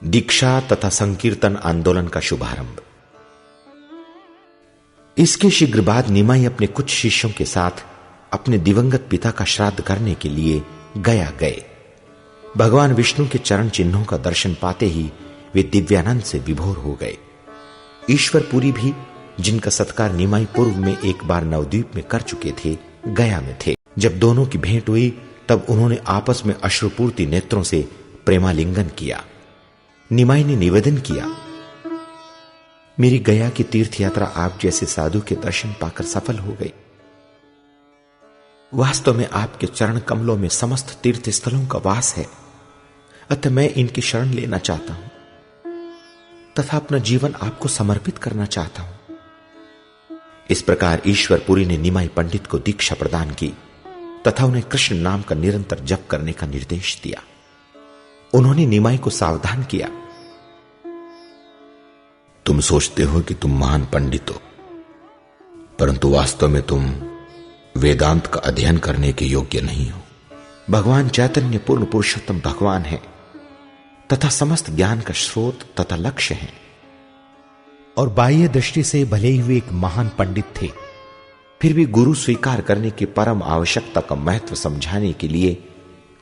दीक्षा तथा संकीर्तन आंदोलन का शुभारंभ। इसके शीघ्र बाद निमाई अपने कुछ शिष्यों के साथ अपने दिवंगत पिता का श्राद्ध करने के लिए गया गए। भगवान विष्णु के चरण चिन्हों का दर्शन पाते ही वे दिव्यानंद से विभोर हो गए। ईश्वरपुरी भी, जिनका सत्कार निमाई पूर्व में एक बार नवद्वीप में कर चुके थे, गया में थे। जब दोनों की भेंट हुई तब उन्होंने आपस में अश्रुपूर्ति नेत्रों से प्रेमालिंगन किया। निमाई ने निवेदन किया, मेरी गया की तीर्थ यात्रा आप जैसे साधु के दर्शन पाकर सफल हो गई। वास्तव में आपके चरण कमलों में समस्त तीर्थ स्थलों का वास है, अतः मैं इनकी शरण लेना चाहता हूं तथा अपना जीवन आपको समर्पित करना चाहता हूं। इस प्रकार ईश्वरपुरी ने निमाई पंडित को दीक्षा प्रदान की तथा उन्हें कृष्ण नाम का निरंतर जप करने का निर्देश दिया। उन्होंने निमाई को सावधान किया, तुम सोचते हो कि तुम महान पंडित हो, परंतु वास्तव में तुम वेदांत का अध्ययन करने के योग्य नहीं हो। भगवान चैतन्य पूर्ण पुरुषोत्तम भगवान है तथा समस्त ज्ञान का स्रोत तथा लक्ष्य है, और बाह्य दृष्टि से भले ही वे एक महान पंडित थे, फिर भी गुरु स्वीकार करने की परम आवश्यकता का महत्व समझाने के लिए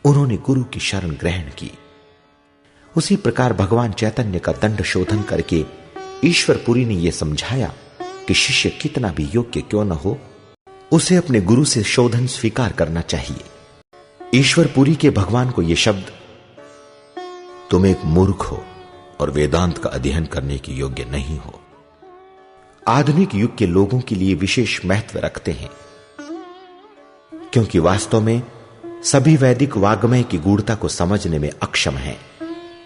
उन्होंने गुरु की शरण ग्रहण की। उसी प्रकार भगवान चैतन्य का दंड शोधन करके ईश्वरपुरी ने यह समझाया कि शिष्य कितना भी योग्य क्यों न हो, उसे अपने गुरु से शोधन स्वीकार करना चाहिए। ईश्वरपुरी के भगवान को यह शब्द, तुम एक मूर्ख हो और वेदांत का अध्ययन करने के योग्य नहीं हो, आधुनिक युग के लोगों के लिए विशेष महत्व रखते हैं, क्योंकि वास्तव में सभी वैदिक वाग्मय की गूढ़ता को समझने में अक्षम हैं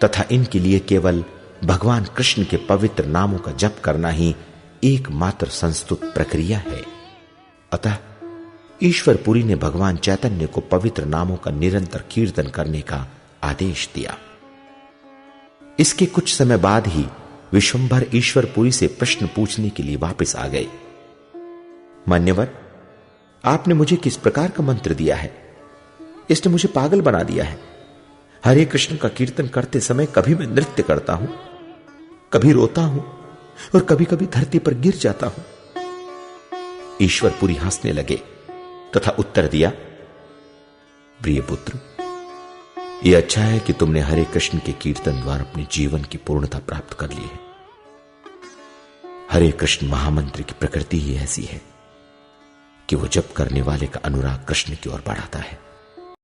तथा इनके लिए केवल भगवान कृष्ण के पवित्र नामों का जप करना ही एकमात्र संस्तुत प्रक्रिया है। अतः ईश्वरपुरी ने भगवान चैतन्य को पवित्र नामों का निरंतर कीर्तन करने का आदेश दिया। इसके कुछ समय बाद ही विश्वंभर ईश्वरपुरी से प्रश्न पूछने के लिए वापस आ गए। मान्यवर, आपने मुझे किस प्रकार का मंत्र दिया है? इसने मुझे पागल बना दिया है। हरे कृष्ण का कीर्तन करते समय कभी मैं नृत्य करता हूं, कभी रोता हूं और कभी कभी धरती पर गिर जाता हूं। ईश्वरपुरी हंसने लगे तथा उत्तर दिया, प्रिय पुत्र, यह अच्छा है कि तुमने हरे कृष्ण के कीर्तन द्वारा अपने जीवन की पूर्णता प्राप्त कर ली है। हरे कृष्ण महामंत्र की प्रकृति ही ऐसी है कि वो जप करने वाले का अनुराग कृष्ण की ओर बढ़ाता है।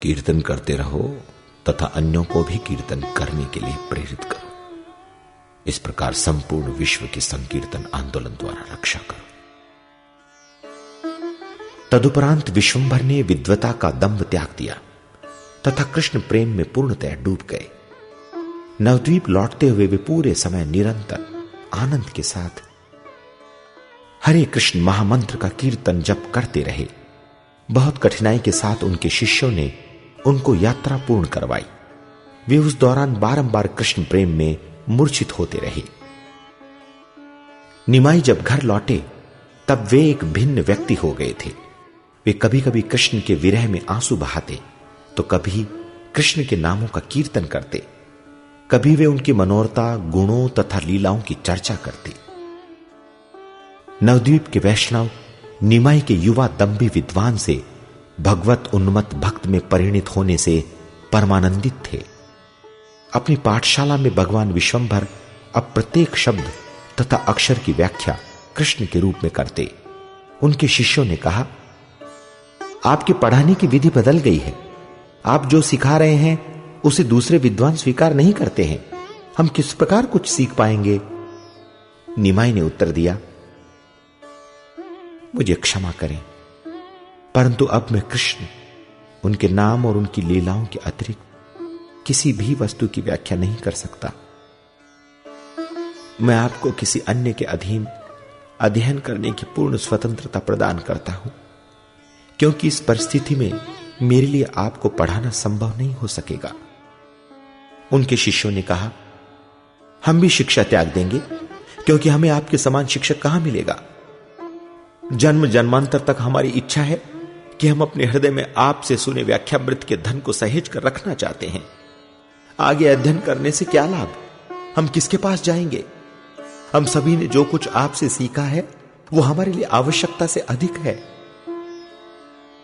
कीर्तन करते रहो तथा अन्यों को भी कीर्तन करने के लिए प्रेरित करो। इस प्रकार संपूर्ण विश्व के संकीर्तन आंदोलन द्वारा रक्षा करो। तदुपरांत विश्वंभर ने विद्वता का दंभ त्याग दिया तथा कृष्ण प्रेम में पूर्णतः डूब गए। नवद्वीप लौटते हुए वे पूरे समय निरंतर आनंद के साथ हरे कृष्ण महामंत्र का कीर्तन जप करते रहे। बहुत कठिनाई के साथ उनके शिष्यों ने उनको यात्रा पूर्ण करवाई। वे उस दौरान बारंबार कृष्ण प्रेम में मूर्छित होते रहे। निमाई जब घर लौटे तब वे एक भिन्न व्यक्ति हो गए थे। वे कभी कभी कृष्ण के विरह में आंसू बहाते तो कभी कृष्ण के नामों का कीर्तन करते, कभी वे उनकी मनोरता, गुणों तथा लीलाओं की चर्चा करते। नवद्वीप के वैष्णव निमाई के युवा दंभी विद्वान से भगवत उन्मत्त भक्त में परिणित होने से परमानंदित थे। अपनी पाठशाला में भगवान विश्वंभर अब प्रत्येक शब्द तथा अक्षर की व्याख्या कृष्ण के रूप में करते। उनके शिष्यों ने कहा, आपकी पढ़ाने की विधि बदल गई है। आप जो सिखा रहे हैं उसे दूसरे विद्वान स्वीकार नहीं करते हैं। हम किस प्रकार कुछ सीख पाएंगे? निमाई ने उत्तर दिया, मुझे क्षमा करें, परंतु अब मैं कृष्ण, उनके नाम और उनकी लीलाओं के अतिरिक्त किसी भी वस्तु की व्याख्या नहीं कर सकता। मैं आपको किसी अन्य के अधीन अध्ययन करने की पूर्ण स्वतंत्रता प्रदान करता हूं, क्योंकि इस परिस्थिति में मेरे लिए आपको पढ़ाना संभव नहीं हो सकेगा। उनके शिष्यों ने कहा, हम भी शिक्षा त्याग देंगे, क्योंकि हमें आपके समान शिक्षक कहां मिलेगा। जन्म जन्मांतर तक हमारी इच्छा है कि हम अपने हृदय में आपसे सुने व्याख्यामृत के धन को सहेज कर रखना चाहते हैं। आगे अध्ययन करने से क्या लाभ? हम किसके पास जाएंगे? हम सभी ने जो कुछ आपसे सीखा है वो हमारे लिए आवश्यकता से अधिक है।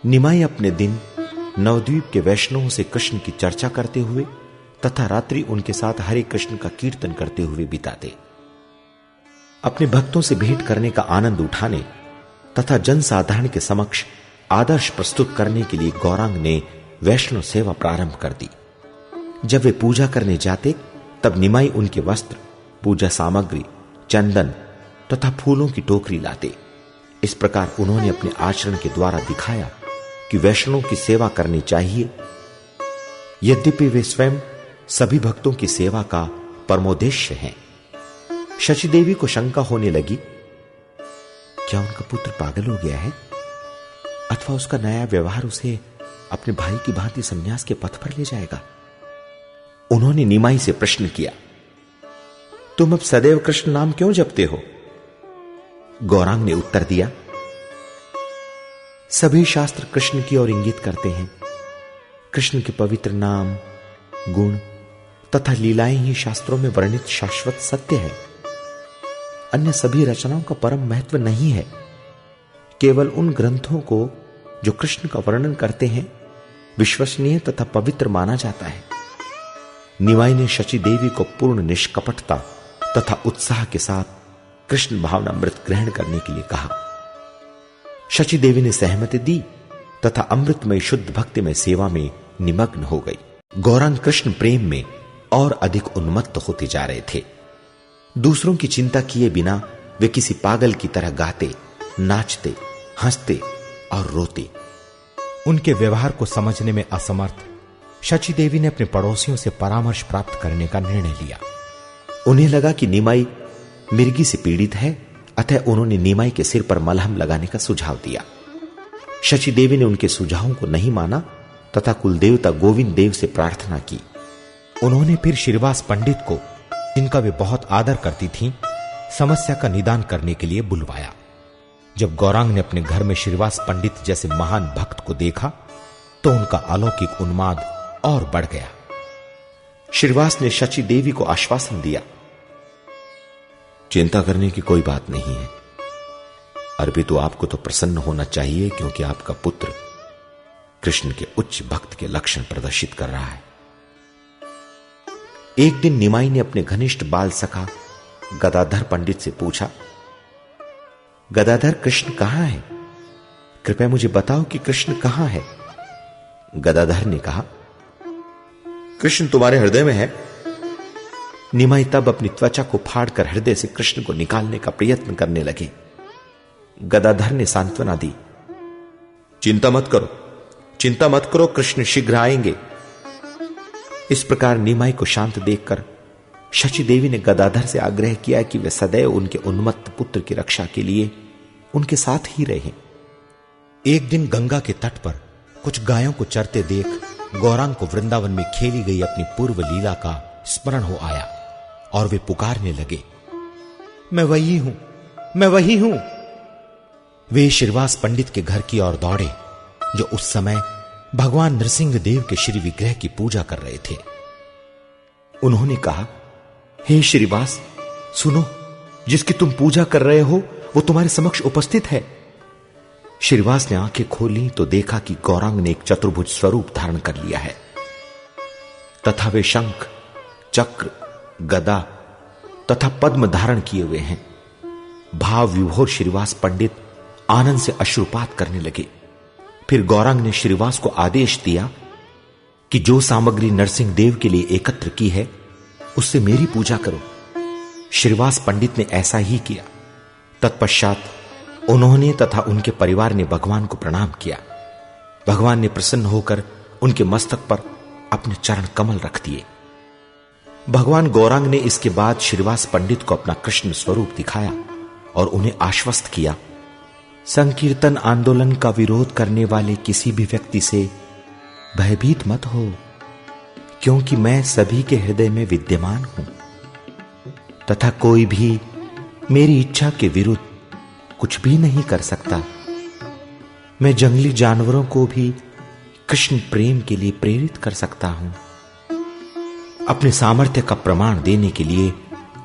निमाई अपने दिन नवद्वीप के वैष्णवों से कृष्ण की चर्चा करते हुए तथा रात्रि उनके साथ हरे कृष्ण का कीर्तन करते हुए बिताते। अपने भक्तों से भेंट करने का आनंद उठाने तथा जनसाधारण के समक्ष आदर्श प्रस्तुत करने के लिए गौरांग ने वैष्णव सेवा प्रारंभ कर दी। जब वे पूजा करने जाते तब निमाई उनके वस्त्र, पूजा सामग्री, चंदन तथा फूलों की टोकरी लाते। इस प्रकार उन्होंने अपने आचरण के द्वारा दिखाया कि वैष्णवों की सेवा करनी चाहिए। यद्यपि वे स्वयं सभी भक्तों की सेवा का परमोद्देश्य हैं। शची देवी को शंका होने लगी, क्या उनका पुत्र पागल हो गया है अथवा उसका नया व्यवहार उसे अपने भाई की भांति संन्यास के पथ पर ले जाएगा। उन्होंने निमाई से प्रश्न किया, तुम अब सदैव कृष्ण नाम क्यों जपते हो? गौरांग ने उत्तर दिया, सभी शास्त्र कृष्ण की ओर इंगित करते हैं। कृष्ण के पवित्र नाम, गुण तथा लीलाएं ही शास्त्रों में वर्णित शाश्वत सत्य है। अन्य सभी रचनाओं का परम महत्व नहीं है। केवल उन ग्रंथों को जो कृष्ण का वर्णन करते हैं विश्वसनीय तथा पवित्र माना जाता है। निमाई ने शची देवी को पूर्ण निष्कपटता तथा उत्साह के साथ कृष्ण भावनामृत ग्रहण करने के लिए कहा। शची देवी ने सहमति दी तथा अमृतमय शुद्ध भक्तिमय सेवा में निमग्न हो गई। गौरांग कृष्ण प्रेम में और अधिक उन्मत्त होते जा रहे थे। दूसरों की चिंता किए बिना वे किसी पागल की तरह गाते, नाचते, हंसते और रोते। उनके व्यवहार को समझने में असमर्थ शची देवी ने अपने पड़ोसियों से परामर्श प्राप्त करने का निर्णय लिया। उन्हें लगा कि निमाई मिर्गी से पीड़ित है, अतः उन्होंने निमाई के सिर पर मलहम लगाने का सुझाव दिया। शची देवी ने उनके सुझावों को नहीं माना तथा कुलदेवता गोविंद देव से प्रार्थना की। उन्होंने फिर श्रीवास पंडित को, जिनका वे बहुत आदर करती थीं, समस्या का निदान करने के लिए बुलवाया। जब गौरांग ने अपने घर में श्रीवास पंडित जैसे महान भक्त को देखा तो उनका अलौकिक उन्माद और बढ़ गया। श्रीवास ने शची देवी को आश्वासन दिया, चिंता करने की कोई बात नहीं है। अरपितु आपको तो प्रसन्न होना चाहिए क्योंकि आपका पुत्र कृष्ण के उच्च भक्त के लक्षण प्रदर्शित कर रहा है। एक दिन निमाई ने अपने घनिष्ठ बाल सखा गदाधर पंडित से पूछा, गदाधर कृष्ण कहां है? कृपया मुझे बताओ कि कृष्ण कहां है। गदाधर ने कहा, कृष्ण तुम्हारे हृदय में है। निमाई तब अपनी त्वचा को फाड़कर हृदय से कृष्ण को निकालने का प्रयत्न करने लगे। गदाधर ने सांत्वना दी, चिंता मत करो, कृष्ण शीघ्र आएंगे। इस प्रकार निमाई को शांत देखकर शची देवी ने गदाधर से आग्रह किया कि वे सदैव उनके उन्मत्त पुत्र की रक्षा के लिए उनके साथ ही रहें। एक दिन गंगा के तट पर कुछ गायों को चरते देख गौरांग को वृंदावन में खेली गई अपनी पूर्व लीला का स्मरण हो आया और वे पुकारने लगे, मैं वही हूं। वे श्रीवास पंडित के घर की ओर दौड़े, जो उस समय भगवान नृसिंह देव के श्री विग्रह की पूजा कर रहे थे। उन्होंने कहा, हे श्रीवास, सुनो, जिसकी तुम पूजा कर रहे हो वो तुम्हारे समक्ष उपस्थित है। श्रीवास ने आंखें खोली तो देखा कि गौरांग ने एक चतुर्भुज स्वरूप धारण कर लिया है तथा वे शंख, चक्र, गदा तथा पद्म धारण किए हुए हैं। भाव विभोर श्रीवास पंडित आनंद से अश्रुपात करने लगे। फिर गौरांग ने श्रीवास को आदेश दिया कि जो सामग्री नरसिंह देव के लिए एकत्र की है उससे मेरी पूजा करो। श्रीवास पंडित ने ऐसा ही किया। तत्पश्चात उन्होंने तथा उनके परिवार ने भगवान को प्रणाम किया। भगवान ने प्रसन्न होकर उनके मस्तक पर अपने चरण कमल रख दिए। भगवान गौरांग ने इसके बाद श्रीवास पंडित को अपना कृष्ण स्वरूप दिखाया और उन्हें आश्वस्त किया, संकीर्तन आंदोलन का विरोध करने वाले किसी भी व्यक्ति से भयभीत मत हो, क्योंकि मैं सभी के हृदय में विद्यमान हूं तथा कोई भी मेरी इच्छा के विरुद्ध कुछ भी नहीं कर सकता। मैं जंगली जानवरों को भी कृष्ण प्रेम के लिए प्रेरित कर सकता हूं। अपने सामर्थ्य का प्रमाण देने के लिए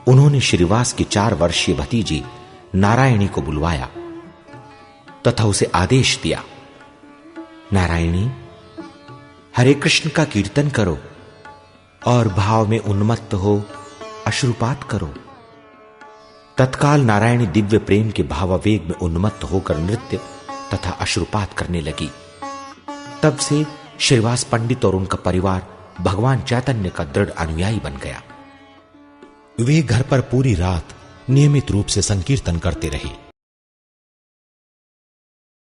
उन्होंने श्रीवास की 4 वर्षीय भतीजी नारायणी को बुलवाया तथा उसे आदेश दिया, नारायणी, हरे कृष्ण का कीर्तन करो और भाव में उन्मत्त हो अश्रुपात करो। तत्काल नारायणी दिव्य प्रेम के भावावेग में उन्मत्त होकर नृत्य तथा अश्रुपात करने लगी। तब से श्रीवास पंडित और उनका परिवार भगवान चैतन्य का दृढ़ अनुयायी बन गया। वे घर पर पूरी रात नियमित रूप से संकीर्तन करते रहे।